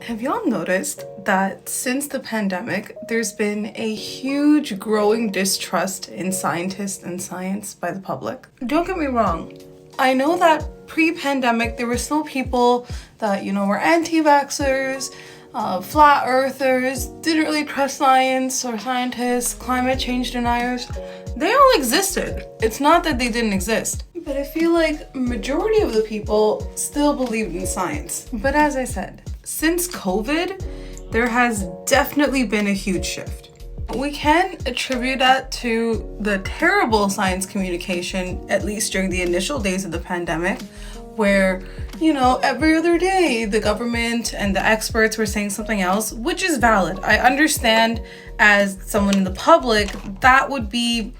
Have y'all noticed that since the pandemic, there's been a huge growing distrust in scientists and science by the public? Don't get me wrong. I know that pre-pandemic, there were still people that, were anti-vaxxers, flat earthers, didn't really trust science or scientists, climate change deniers. They all existed. It's not that they didn't exist. But I feel like majority of the people still believed in science. But as I said, since COVID, there has definitely been a huge shift. We can attribute that to the terrible science communication, at least during the initial days of the pandemic, where, every other day the government and the experts were saying something else, which is valid. I understand as someone in the public, that would be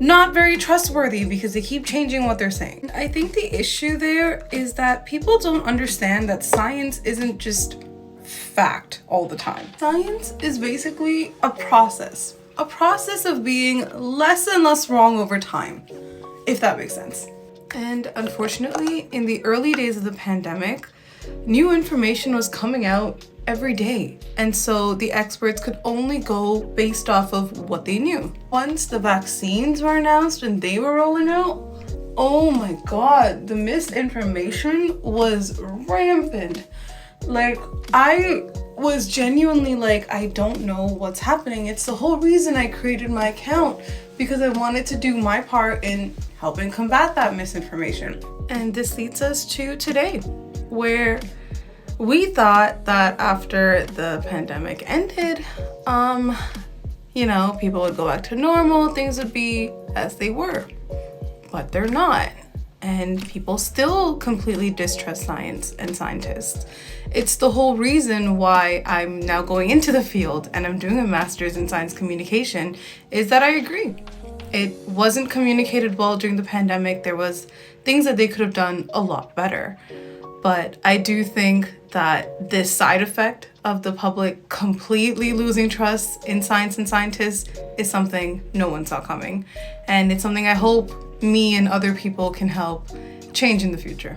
not very trustworthy because they keep changing what they're saying. I think the issue there is that people don't understand that science isn't just fact all the time. Science is basically a process of being less and less wrong over time, if that makes sense. And unfortunately, in the early days of the pandemic, new information was coming out every day. And so the experts could only go based off of what they knew. Once the vaccines were announced and they were rolling out, oh my God, the misinformation was rampant. I was genuinely I don't know what's happening. It's the whole reason I created my account, because I wanted to do my part in helping combat that misinformation. And this leads us to today, where we thought that after the pandemic ended, people would go back to normal, things would be as they were, but they're not. And people still completely distrust science and scientists. It's the whole reason why I'm now going into the field and I'm doing a master's in science communication, is that I agree. It wasn't communicated well during the pandemic. There was things that they could have done a lot better. But I do think that this side effect of the public completely losing trust in science and scientists is something no one saw coming. And it's something I hope me and other people can help change in the future.